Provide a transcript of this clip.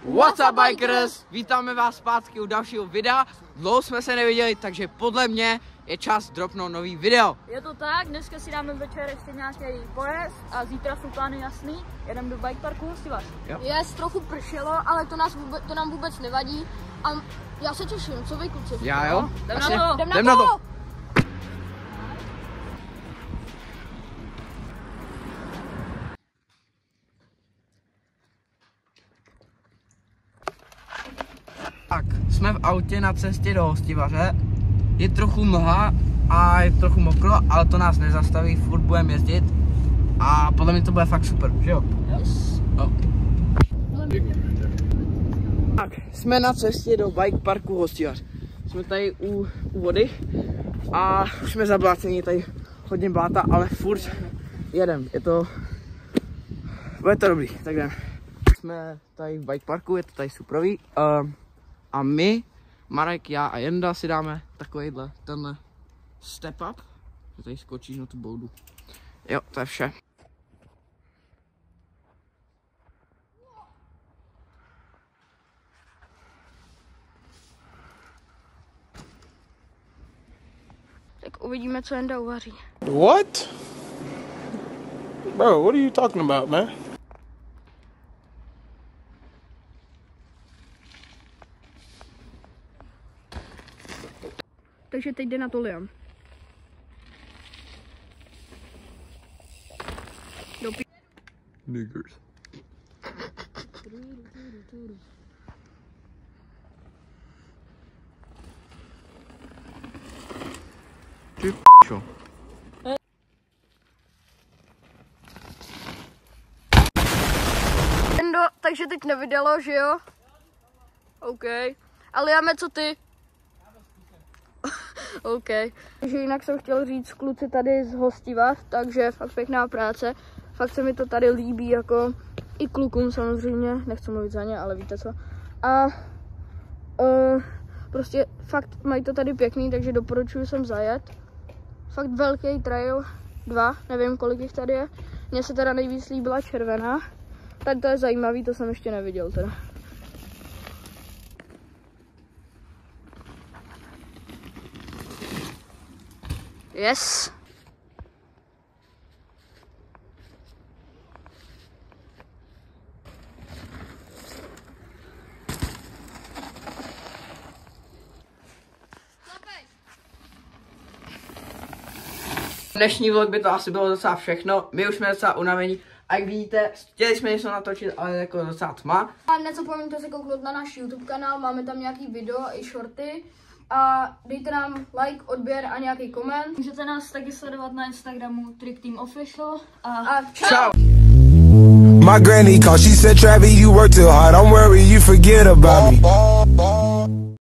What's up, bikers? Vítáme vás zpátky u dalšího videa. Dlouho jsme se neviděli, takže podle mě je čas dropnout nový video. Je to tak, dneska si dáme večer ještě nějaký pojezd a zítra jsou plány jasný. Jedeme do bike parku Hostivař. Trochu pršelo, ale to nám vůbec nevadí. A já se těším, co vy kluci? Já jo? Jdem na to! Tak, jsme v autě na cestě do Hostivaře. Je trochu mlha a je trochu mokro, ale to nás nezastaví, furt budeme jezdit. A podle mě to bude fakt super, že jo? Yes. Oh. Tak, jsme na cestě do bike parku Hostivař. Jsme tady u vody a už jsme zabláceni, tady hodně bláta, ale furt jedem. Bude to dobrý, tak jdem. Jsme tady v bike parku, je to tady superový. A my, Marek, já a Jenda si dáme tenhle step up, že tady skočíš na tu boudu. Jo, to je vše. Tak uvidíme, co Jenda uvaří. What? Bro, what are you talking about, man? Takže teď jde na to Liam. Niggers. Ty p***o. Jendo, takže teď nevydalo, že jo? OK. A Liame, co ty? OK. Takže jinak jsem chtěl říct kluci tady z Hostivař, takže fakt pěkná práce. Fakt se mi to tady líbí, jako i klukům samozřejmě, nechci mluvit za ně, ale víte co. A prostě fakt mají to tady pěkný, takže doporučuji sem zajet. Fakt velký trail, 2, nevím kolik jich tady je. Mně se teda nejvíc líbila červená. Tak to je zajímavý, to jsem ještě neviděl teda. Yes. Dnešní vlog by to asi bylo docela všechno. My už jsme docela unavení. A jak vidíte, chtěli jsme něco natočit, ale jako docela tma. A nezapomeňte se kouknout na náš YouTube kanál, máme tam nějaký video i shorty. A dejte nám like, odběr a nějaký koment. Můžete nás taky sledovat na Instagramu Trick Team Official A Čau! My granny called, she said, Travis, you work too hard, don't worry, you forget about me.